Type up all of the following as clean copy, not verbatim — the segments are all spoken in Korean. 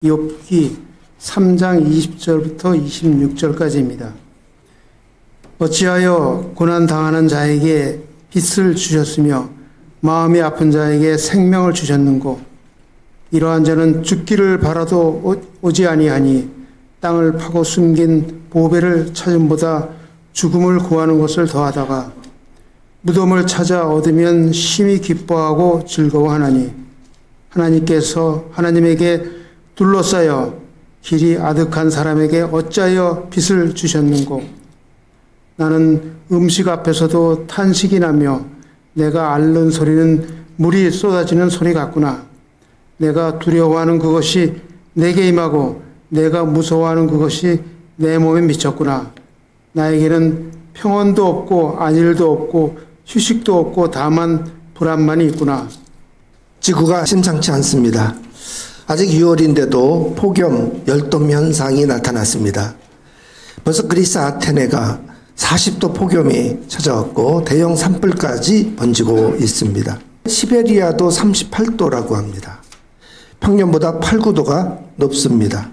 욥기 3장 20절부터 26절까지입니다. 어찌하여 고난당하는 자에게 빛을 주셨으며 마음이 아픈 자에게 생명을 주셨는고, 이러한 자는 죽기를 바라도 오지 아니하니 땅을 파고 숨긴 보배를 찾음보다 죽음을 구하는 것을 더하다가 무덤을 찾아 얻으면 심히 기뻐하고 즐거워하나니, 하나님에게 둘러싸여 길이 아득한 사람에게 어찌하여 빛을 주셨는고, 나는 음식 앞에서도 탄식이 나며 내가 앓는 소리는 물이 쏟아지는 소리 같구나. 내가 두려워하는 그것이 내게 임하고 내가 무서워하는 그것이 내 몸에 미쳤구나. 나에게는 평온도 없고 안일도 없고 휴식도 없고 다만 불안만이 있구나. 지구가 심상치 않습니다. 아직 6월인데도 폭염, 열돔 현상이 나타났습니다. 벌써 그리스 아테네가 40도 폭염이 찾아왔고 대형 산불까지 번지고 있습니다. 시베리아도 38도라고 합니다. 평년보다 8, 9도가 높습니다.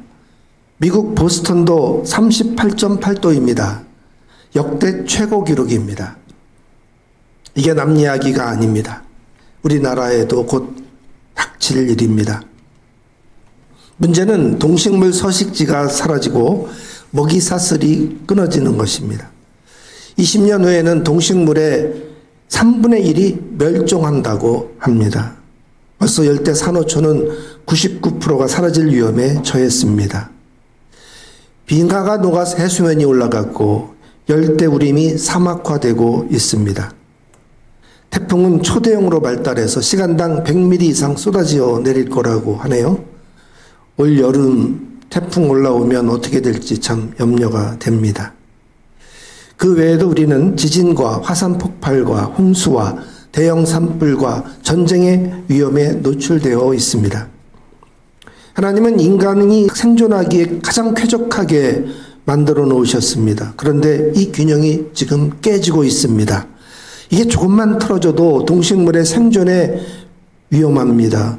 미국 보스턴도 38.8도입니다. 역대 최고 기록입니다. 이게 남 이야기가 아닙니다. 우리나라에도 곧 닥칠 일입니다. 문제는 동식물 서식지가 사라지고 먹이 사슬이 끊어지는 것입니다. 20년 후에는 동식물의 3분의 1이 멸종한다고 합니다. 벌써 열대 산호초는 99%가 사라질 위험에 처했습니다. 빙하가 녹아서 해수면이 올라갔고 열대우림이 사막화되고 있습니다. 태풍은 초대형으로 발달해서 시간당 100mm 이상 쏟아져 내릴 거라고 하네요. 올 여름 태풍 올라오면 어떻게 될지 참 염려가 됩니다. 그 외에도 우리는 지진과 화산 폭발과 홍수와 대형 산불과 전쟁의 위험에 노출되어 있습니다. 하나님은 인간이 생존하기에 가장 쾌적하게 만들어 놓으셨습니다. 그런데 이 균형이 지금 깨지고 있습니다. 이게 조금만 틀어져도 동식물의 생존에 위험합니다.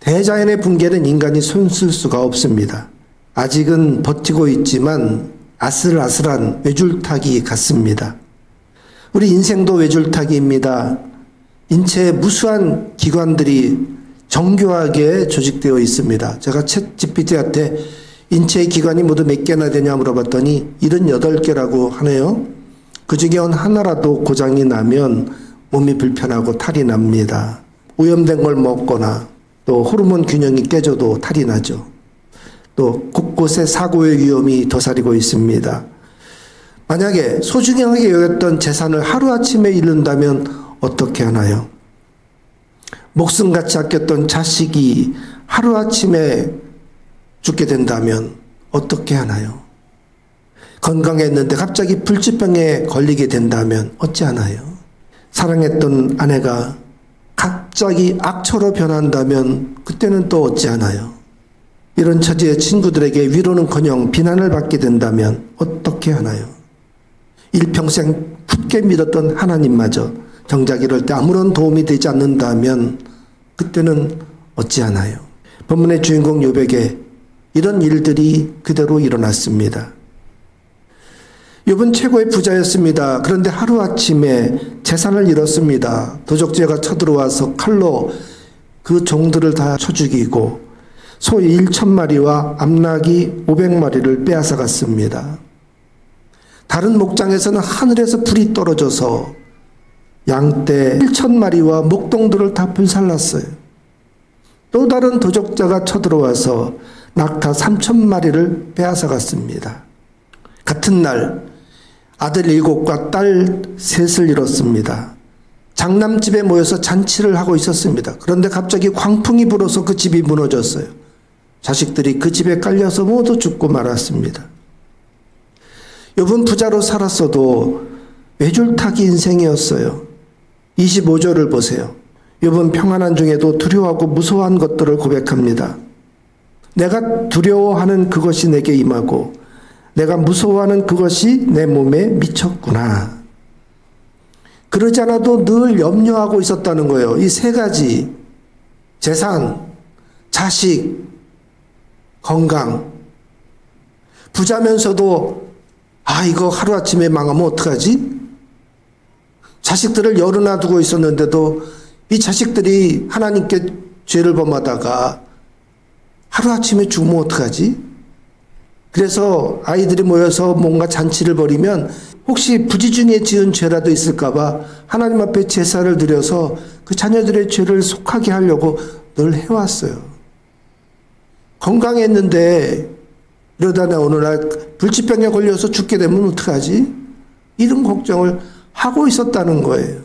대자연의 붕괴는 인간이 손쓸 수가 없습니다. 아직은 버티고 있지만 아슬아슬한 외줄타기 같습니다. 우리 인생도 외줄타기입니다. 인체의 무수한 기관들이 정교하게 조직되어 있습니다. 제가 챗GPT한테 인체의 기관이 모두 몇 개나 되냐 물어봤더니 78개라고 하네요. 그 중에 하나라도 고장이 나면 몸이 불편하고 탈이 납니다. 오염된 걸 먹거나 또 호르몬 균형이 깨져도 탈이 나죠. 또 곳곳에 사고의 위험이 도사리고 있습니다. 만약에 소중하게 여겼던 재산을 하루아침에 잃는다면 어떻게 하나요? 목숨같이 아꼈던 자식이 하루아침에 죽게 된다면 어떻게 하나요? 건강했는데 갑자기 불치병에 걸리게 된다면 어찌하나요? 사랑했던 아내가 갑자기 악처로 변한다면 그때는 또 어찌하나요? 이런 처지의 친구들에게 위로는커녕 비난을 받게 된다면 어떻게 하나요? 일평생 굳게 믿었던 하나님마저 정작 이럴 때 아무런 도움이 되지 않는다면 그때는 어찌하나요? 본문의 주인공 욥에게 이런 일들이 그대로 일어났습니다. 욥은 최고의 부자였습니다. 그런데 하루아침에 재산을 잃었습니다. 도적죄가 쳐들어와서 칼로 그 종들을 다 쳐 죽이고 소 1,000마리와 암낙이 500마리를 빼앗아 갔습니다. 다른 목장에서는 하늘에서 불이 떨어져서 양떼 1,000마리와 목동들을 다 불살랐어요. 또 다른 도적자가 쳐들어와서 낙타 3,000마리를 빼앗아 갔습니다. 같은 날 아들 7과 딸 3을 잃었습니다. 장남집에 모여서 잔치를 하고 있었습니다. 그런데 갑자기 광풍이 불어서 그 집이 무너졌어요. 자식들이 그 집에 깔려서 모두 죽고 말았습니다. 욥은 부자로 살았어도 외줄타기 인생이었어요. 25절을 보세요. 욥은 평안한 중에도 두려워하고 무서워한 것들을 고백합니다. 내가 두려워하는 그것이 내게 임하고 내가 무서워하는 그것이 내 몸에 미쳤구나. 그러지 않아도 늘 염려하고 있었다는 거예요. 이 세 가지, 재산, 자식, 건강. 부자면서도 이거 하루아침에 망하면 어떡하지? 자식들을 열어놔 두고 있었는데도 이 자식들이 하나님께 죄를 범하다가 하루아침에 죽으면 어떡하지? 그래서 아이들이 모여서 뭔가 잔치를 벌이면 혹시 부지 중에 지은 죄라도 있을까봐 하나님 앞에 제사를 드려서 그 자녀들의 죄를 속하게 하려고 늘 해왔어요. 건강했는데 이러다가 어느 날 불치병에 걸려서 죽게 되면 어떡하지? 이런 걱정을 하고 있었다는 거예요.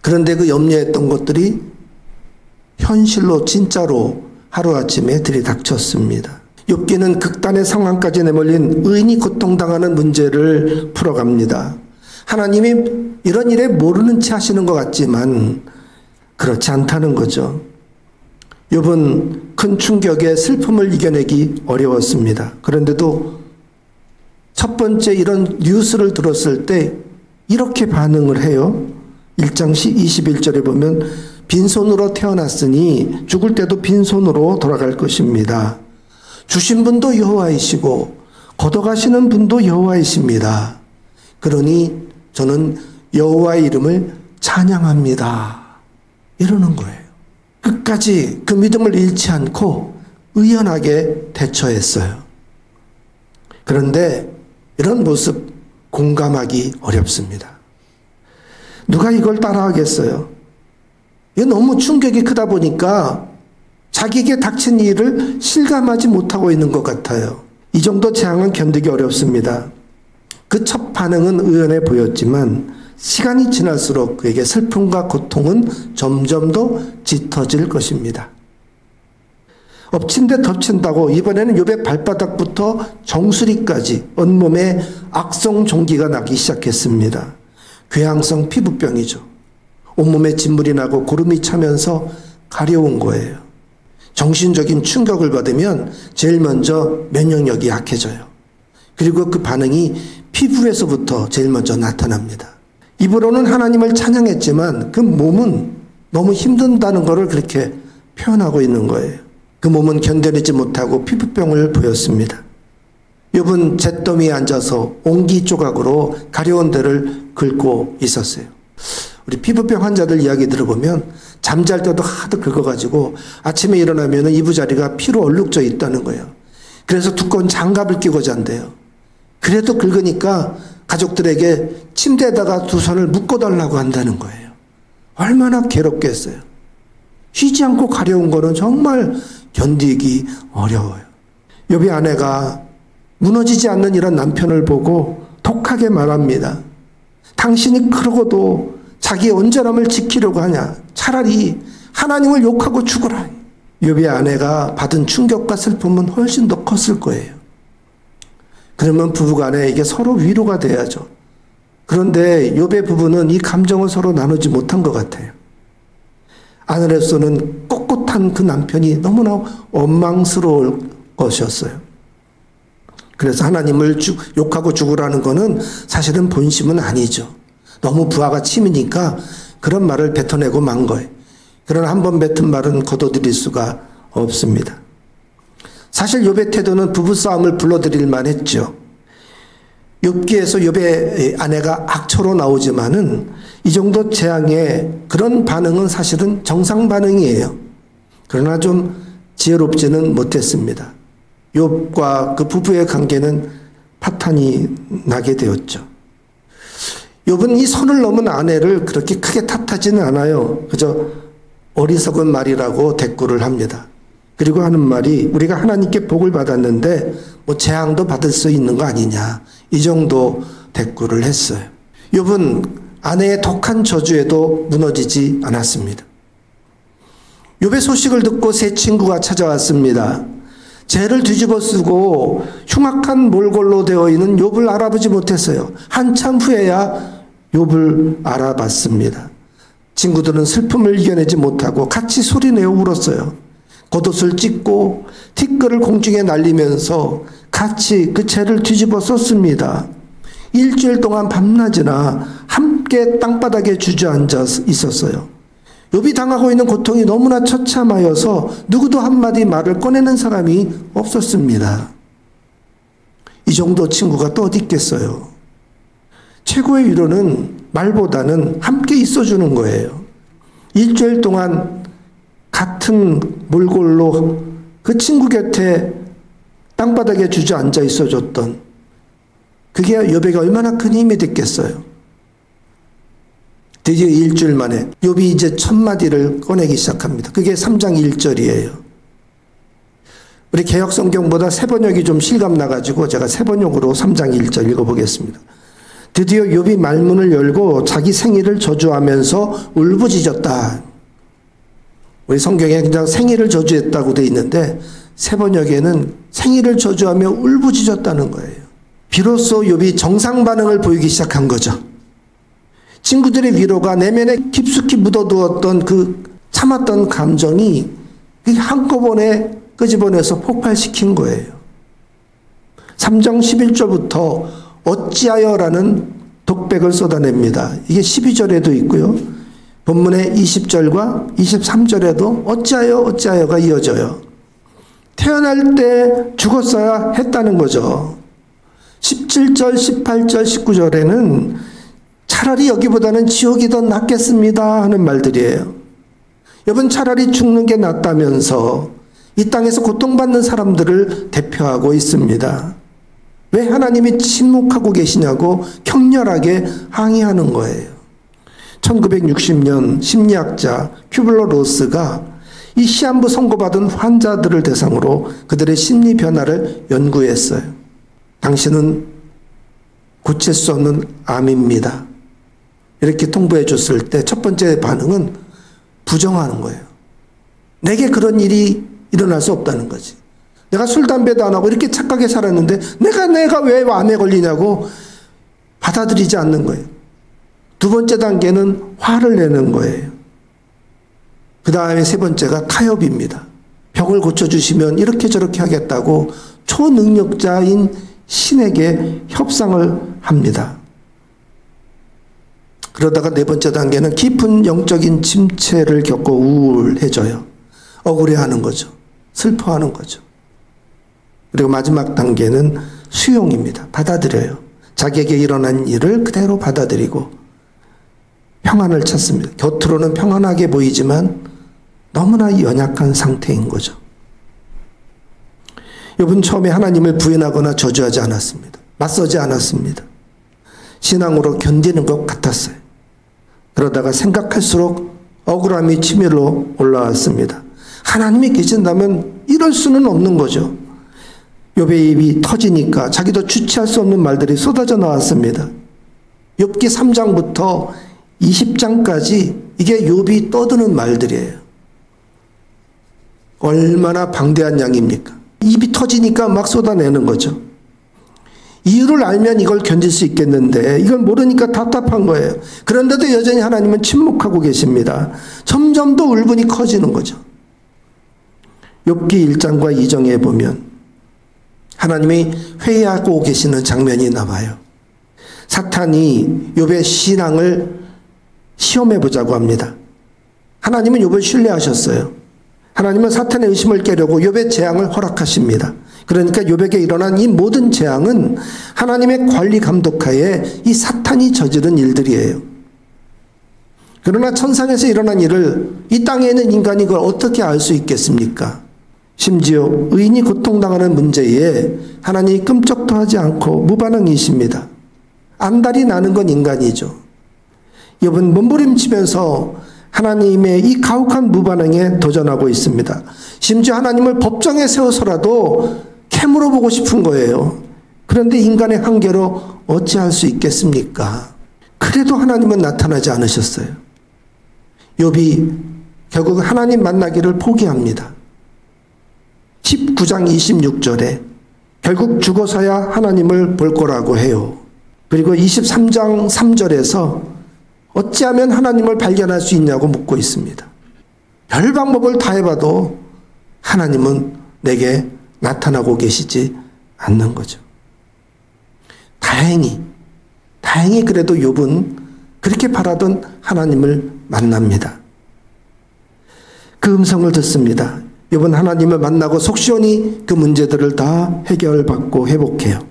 그런데 그 염려했던 것들이 현실로 진짜로 하루아침에 들이닥쳤습니다. 욥기는 극단의 상황까지 내몰린 의인이 고통당하는 문제를 풀어갑니다. 하나님이 이런 일에 모르는 체 하시는 것 같지만 그렇지 않다는 거죠. 욥은 큰 충격에 슬픔을 이겨내기 어려웠습니다. 그런데도 첫 번째 이런 뉴스를 들었을 때 이렇게 반응을 해요. 1장 21절에 보면 빈손으로 태어났으니 죽을 때도 빈손으로 돌아갈 것입니다. 주신 분도 여호와이시고 걷어가시는 분도 여호와이십니다. 그러니 저는 여호와의 이름을 찬양합니다. 이러는 거예요. 끝까지 그 믿음을 잃지 않고 의연하게 대처했어요. 그런데 이런 모습 공감하기 어렵습니다. 누가 이걸 따라하겠어요? 이게 너무 충격이 크다 보니까 자기에게 닥친 일을 실감하지 못하고 있는 것 같아요. 이 정도 재앙은 견디기 어렵습니다. 그 첫 반응은 의연해 보였지만 시간이 지날수록 그에게 슬픔과 고통은 점점 더 짙어질 것입니다. 엎친 데 덮친다고 이번에는 욥의 발바닥부터 정수리까지 온몸에 악성 종기가 나기 시작했습니다. 궤양성 피부병이죠. 온몸에 진물이 나고 고름이 차면서 가려운 거예요. 정신적인 충격을 받으면 제일 먼저 면역력이 약해져요. 그리고 그 반응이 피부에서부터 제일 먼저 나타납니다. 입으로는 하나님을 찬양했지만 그 몸은 너무 힘든다는 것을 그렇게 표현하고 있는 거예요. 그 몸은 견뎌내지 못하고 피부병을 보였습니다. 욥은 잿더미에 앉아서 옹기 조각으로 가려운 데를 긁고 있었어요. 우리 피부병 환자들 이야기 들어보면 잠잘 때도 하도 긁어가지고 아침에 일어나면 이부자리가 피로 얼룩져 있다는 거예요. 그래서 두꺼운 장갑을 끼고 잔대요. 그래도 긁으니까 가족들에게 침대에다가 두 손을 묶어달라고 한다는 거예요. 얼마나 괴롭겠어요. 쉬지 않고 가려운 거는 정말 견디기 어려워요. 욥의 아내가 무너지지 않는 이런 남편을 보고 독하게 말합니다. 당신이 그러고도 자기의 온전함을 지키려고 하냐? 차라리 하나님을 욕하고 죽어라. 욥의 아내가 받은 충격과 슬픔은 훨씬 더 컸을 거예요. 그러면 부부간에 이게 서로 위로가 돼야죠. 그런데 욥의 부부는 이 감정을 서로 나누지 못한 것 같아요. 아내로서는 꼿꼿한 그 남편이 너무나 원망스러울 것이었어요. 그래서 하나님을 욕하고 죽으라는 거는 사실은 본심은 아니죠. 너무 부하가 치미니까 그런 말을 뱉어내고 만 거예요. 그러나 한 번 뱉은 말은 거둬들일 수가 없습니다. 사실 욥의 태도는 부부싸움을 불러들일 만했죠. 욥기에서 욥의 아내가 악초로 나오지만은 이 정도 재앙에 그런 반응은 사실은 정상 반응이에요. 그러나 좀 지혜롭지는 못했습니다. 욥과 그 부부의 관계는 파탄이 나게 되었죠. 욥은 이 선을 넘은 아내를 그렇게 크게 탓하지는 않아요. 그저 어리석은 말이라고 대꾸를 합니다. 그리고 하는 말이 우리가 하나님께 복을 받았는데 뭐 재앙도 받을 수 있는 거 아니냐. 이 정도 대꾸를 했어요. 욥은 아내의 독한 저주에도 무너지지 않았습니다. 욥의 소식을 듣고 세 친구가 찾아왔습니다. 죄를 뒤집어 쓰고 흉악한 몰골로 되어 있는 욥을 알아보지 못했어요. 한참 후에야 욥을 알아봤습니다. 친구들은 슬픔을 이겨내지 못하고 같이 소리내어 울었어요. 겉옷을 찢고 티끌을 공중에 날리면서 같이 그 죄를 뒤집어 썼습니다. 일주일 동안 밤낮이나 함께 땅바닥에 주저앉아 있었어요. 욥이 당하고 있는 고통이 너무나 처참하여서 누구도 한마디 말을 꺼내는 사람이 없었습니다. 이 정도 친구가 또 어디 있겠어요. 최고의 위로는 말보다는 함께 있어주는 거예요. 일주일 동안 같은 몰골로 그 친구 곁에 땅바닥에 주저앉아 있어줬던 그게 욥에게 얼마나 큰 힘이 됐겠어요. 드디어 일주일 만에 욥이 이제 첫 마디를 꺼내기 시작합니다. 그게 3장 1절이에요. 우리 개역 성경보다 세번역이 좀 실감 나가지고 제가 세번역으로 3장 1절 읽어보겠습니다. 드디어 욥이 말문을 열고 자기 생일을 저주하면서 울부짖었다. 우리 성경에 그냥 생일을 저주했다고 돼 있는데 세번역에는 생일을 저주하며 울부짖었다는 거예요. 비로소 욥이 정상 반응을 보이기 시작한 거죠. 친구들의 위로가 내면에 깊숙이 묻어두었던 그 참았던 감정이 한꺼번에 끄집어내서 폭발시킨 거예요. 3장 11절부터 어찌하여라는 독백을 쏟아냅니다. 이게 12절에도 있고요. 본문의 20절과 23절에도 어찌하여가 이어져요. 태어날 때 죽었어야 했다는 거죠. 17절, 18절, 19절에는 차라리 여기보다는 지옥이 더 낫겠습니다 하는 말들이에요. 여러분, 차라리 죽는 게 낫다면서 이 땅에서 고통받는 사람들을 대표하고 있습니다. 왜 하나님이 침묵하고 계시냐고 격렬하게 항의하는 거예요. 1960년 심리학자 큐블러-로스가 이 시한부 선고받은 환자들을 대상으로 그들의 심리 변화를 연구했어요. 당신은 고칠 수 없는 암입니다. 이렇게 통보해 줬을 때 첫 번째 반응은 부정하는 거예요. 내게 그런 일이 일어날 수 없다는 거지. 내가 술, 담배도 안 하고 이렇게 착하게 살았는데 내가 왜 암에 걸리냐고 받아들이지 않는 거예요. 두 번째 단계는 화를 내는 거예요. 그 다음에 세 번째가 타협입니다. 병을 고쳐주시면 이렇게 저렇게 하겠다고 초능력자인 신에게 협상을 합니다. 그러다가 네 번째 단계는 깊은 영적인 침체를 겪고 우울해져요. 억울해하는 거죠. 슬퍼하는 거죠. 그리고 마지막 단계는 수용입니다. 받아들여요. 자기에게 일어난 일을 그대로 받아들이고 평안을 찾습니다. 겉으로는 평안하게 보이지만 너무나 연약한 상태인 거죠. 욥은 처음에 하나님을 부인하거나 저주하지 않았습니다. 맞서지 않았습니다. 신앙으로 견디는 것 같았어요. 그러다가 생각할수록 억울함이 치밀어 올라왔습니다. 하나님이 계신다면 이럴 수는 없는 거죠. 욥의 입이 터지니까 자기도 주체할 수 없는 말들이 쏟아져 나왔습니다. 욥기 3장부터 20장까지 이게 욥이 떠드는 말들이에요. 얼마나 방대한 양입니까? 입이 터지니까 막 쏟아내는 거죠. 이유를 알면 이걸 견딜 수 있겠는데 이걸 모르니까 답답한 거예요. 그런데도 여전히 하나님은 침묵하고 계십니다. 점점 더 울분이 커지는 거죠. 욥기 1장과 2장에 보면 하나님이 회의하고 계시는 장면이 나와요. 사탄이 욥의 신앙을 시험해 보자고 합니다. 하나님은 욥을 신뢰하셨어요. 하나님은 사탄의 의심을 깨려고 욥의 재앙을 허락하십니다. 그러니까 욥에게 일어난 이 모든 재앙은 하나님의 관리 감독하에 이 사탄이 저지른 일들이에요. 그러나 천상에서 일어난 일을 이 땅에 있는 인간이 그걸 어떻게 알 수 있겠습니까? 심지어 의인이 고통당하는 문제에 하나님이 끔찍도 하지 않고 무반응이십니다. 안달이 나는 건 인간이죠. 욥은 몸부림치면서 하나님의 이 가혹한 무반응에 도전하고 있습니다. 심지어 하나님을 법정에 세워서라도 캐물어 보고 싶은 거예요. 그런데 인간의 한계로 어찌할 수 있겠습니까? 그래도 하나님은 나타나지 않으셨어요. 욥이 결국 하나님 만나기를 포기합니다. 19장 26절에 결국 죽어서야 하나님을 볼 거라고 해요. 그리고 23장 3절에서 어찌하면 하나님을 발견할 수 있냐고 묻고 있습니다. 별 방법을 다 해봐도 하나님은 내게 나타나고 계시지 않는 거죠. 다행히 그래도 욥은 그렇게 바라던 하나님을 만납니다. 그 음성을 듣습니다. 욥은 하나님을 만나고 속 시원히 그 문제들을 다 해결받고 회복해요.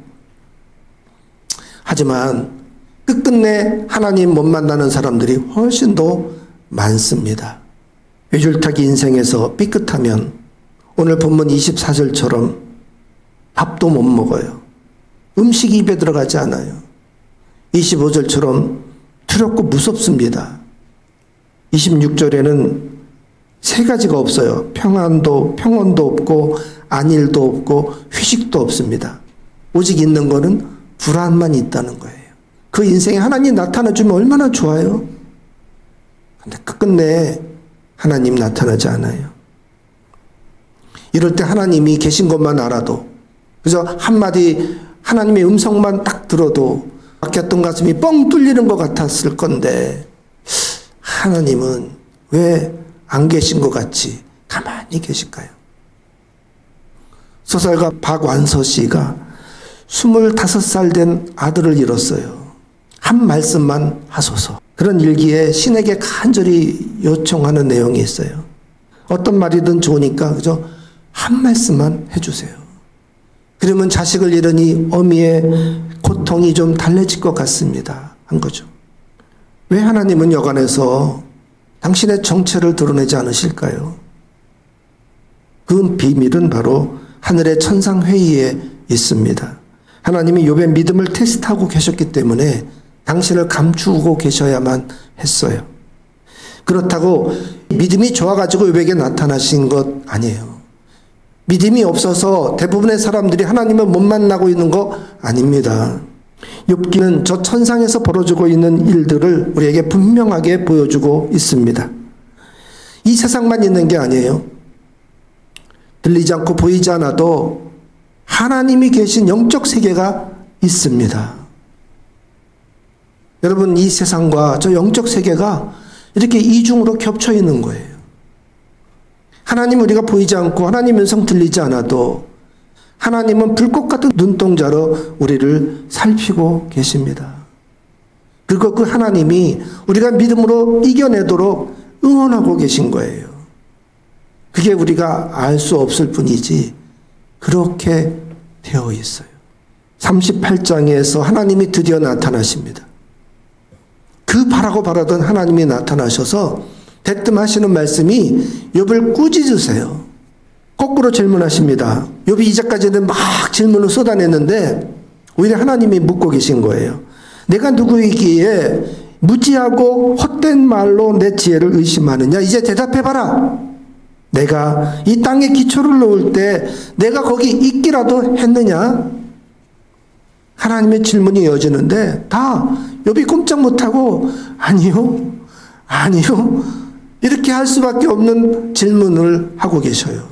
하지만 끝끝내 하나님 못 만나는 사람들이 훨씬 더 많습니다. 외줄타기 인생에서 삐끗하면 오늘 본문 24절처럼 밥도 못 먹어요. 음식이 입에 들어가지 않아요. 25절처럼 두렵고 무섭습니다. 26절에는 세 가지가 없어요. 평온도 없고 안일도 없고 휴식도 없습니다. 오직 있는 거는 불안만 있다는 거예요. 그 인생에 하나님 나타나주면 얼마나 좋아요. 근데 끝끝내 하나님 나타나지 않아요. 이럴 때 하나님이 계신 것만 알아도, 그저 한마디 하나님의 음성만 딱 들어도 막혔던 가슴이 뻥 뚫리는 것 같았을 건데, 하나님은 왜 안 계신 것 같이 가만히 계실까요? 소설가 박완서 씨가 25살 된 아들을 잃었어요. 한 말씀만 하소서. 그런 일기에 신에게 간절히 요청하는 내용이 있어요. 어떤 말이든 좋으니까 그저 한 말씀만 해주세요. 그러면 자식을 잃으니 어미의 고통이 좀 달래질 것 같습니다. 한 거죠. 왜 하나님은 여간에서 당신의 정체를 드러내지 않으실까요? 그 비밀은 바로 하늘의 천상회의에 있습니다. 하나님이 욥의 믿음을 테스트하고 계셨기 때문에 당신을 감추고 계셔야만 했어요. 그렇다고 믿음이 좋아가지고 욥에게 나타나신 것 아니에요. 믿음이 없어서 대부분의 사람들이 하나님을 못 만나고 있는 거 아닙니다. 욥기는 저 천상에서 벌어지고 있는 일들을 우리에게 분명하게 보여주고 있습니다. 이 세상만 있는 게 아니에요. 들리지 않고 보이지 않아도 하나님이 계신 영적 세계가 있습니다. 여러분, 이 세상과 저 영적 세계가 이렇게 이중으로 겹쳐 있는 거예요. 하나님 우리가 보이지 않고 하나님 음성 들리지 않아도 하나님은 불꽃 같은 눈동자로 우리를 살피고 계십니다. 그리고 그 하나님이 우리가 믿음으로 이겨내도록 응원하고 계신 거예요. 그게 우리가 알 수 없을 뿐이지 그렇게 되어 있어요. 38장에서 하나님이 드디어 나타나십니다. 그 바라던 하나님이 나타나셔서 대뜸 하시는 말씀이 욥을 꾸짖으세요. 거꾸로 질문하십니다. 욥이 이제까지는 막 질문을 쏟아냈는데 오히려 하나님이 묻고 계신 거예요. 내가 누구이기에 무지하고 헛된 말로 내 지혜를 의심하느냐? 이제 대답해봐라. 내가 이 땅에 기초를 놓을 때 내가 거기 있기라도 했느냐? 하나님의 질문이 이어지는데 다 욥이 꼼짝 못하고 아니요 이렇게 할 수밖에 없는 질문을 하고 계셔요.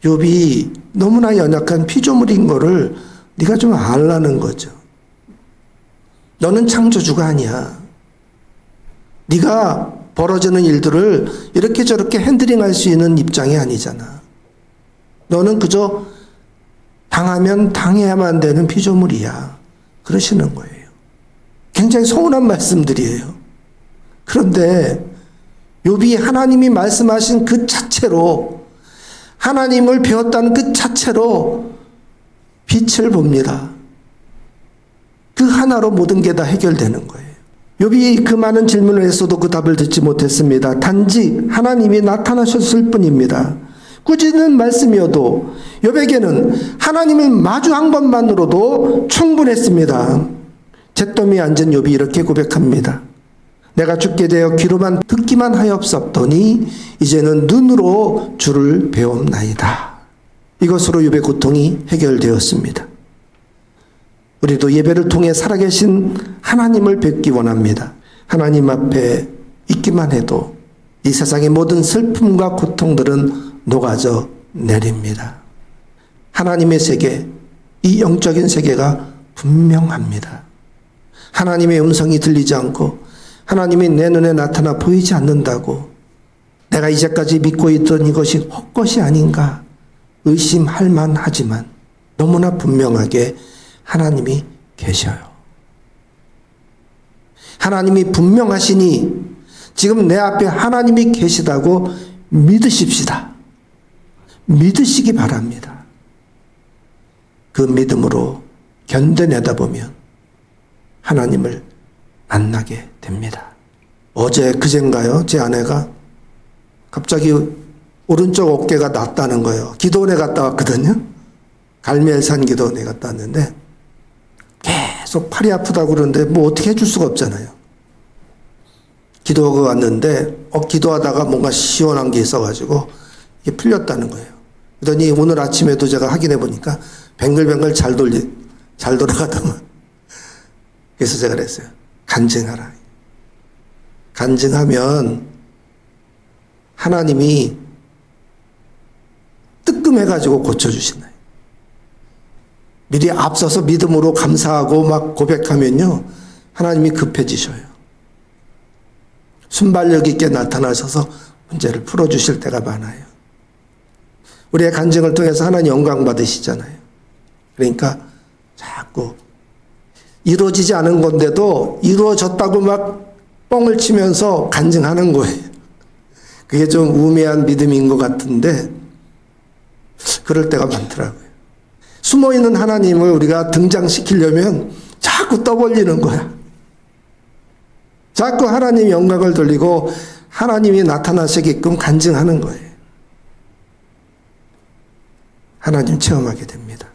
욥이 너무나 연약한 피조물인 거를 네가 좀 알라는 거죠. 너는 창조주가 아니야. 네가 벌어지는 일들을 이렇게 저렇게 핸들링할 수 있는 입장이 아니잖아. 너는 그저 당하면 당해야만 되는 피조물이야. 그러시는 거예요. 굉장히 서운한 말씀들이에요. 그런데 욥이 하나님이 말씀하신 그 자체로, 하나님을 배웠다는 그 자체로 빛을 봅니다. 그 하나로 모든 게 다 해결되는 거예요. 욥이 그 많은 질문을 했어도 그 답을 듣지 못했습니다. 단지 하나님이 나타나셨을 뿐입니다. 꾸짖는 말씀이어도 욥에게는 하나님을 마주한 것만으로도 충분했습니다. 잿더미에 앉은 욥이 이렇게 고백합니다. 내가 죽게 되어 귀로만 듣기만 하였었더니 이제는 눈으로 주를 배움나이다. 이것으로 욥의 고통이 해결되었습니다. 우리도 예배를 통해 살아계신 하나님을 뵙기 원합니다. 하나님 앞에 있기만 해도 이 세상의 모든 슬픔과 고통들은 녹아져 내립니다. 하나님의 세계, 이 영적인 세계가 분명합니다. 하나님의 음성이 들리지 않고 하나님이 내 눈에 나타나 보이지 않는다고 내가 이제까지 믿고 있던 이것이 헛것이 아닌가 의심할 만하지만 너무나 분명하게 하나님이 계셔요. 하나님이 분명하시니 지금 내 앞에 하나님이 계시다고 믿으십시다. 믿으시기 바랍니다. 그 믿음으로 견뎌내다 보면 하나님을 만나게 됩니다. 어제 그젠가요? 제 아내가 갑자기 오른쪽 어깨가 낫다는 거예요. 기도원에 갔다 왔거든요. 갈멜산 기도원에 갔다 왔는데 계속 팔이 아프다고 그러는데 뭐 어떻게 해줄 수가 없잖아요. 기도하고 왔는데 기도하다가 뭔가 시원한 게 있어가지고 이게 풀렸다는 거예요. 그러더니 오늘 아침에도 제가 확인해 보니까 뱅글뱅글 잘 돌아가더만. 그래서 제가 그랬어요. 간증하라. 간증하면 하나님이 뜨끔해가지고 고쳐주신다. 미리 앞서서 믿음으로 감사하고 막 고백하면요, 하나님이 급해지셔요. 순발력 있게 나타나셔서 문제를 풀어주실 때가 많아요. 우리의 간증을 통해서 하나님 영광 받으시잖아요. 그러니까 자꾸 이루어지지 않은 건데도 이루어졌다고 막 뻥을 치면서 간증하는 거예요. 그게 좀 우매한 믿음인 것 같은데 그럴 때가 많더라고요. 숨어있는 하나님을 우리가 등장시키려면 자꾸 떠벌리는 거야. 자꾸 하나님 영광을 돌리고 하나님이 나타나시게끔 간증하는 거예요. 하나님 체험하게 됩니다.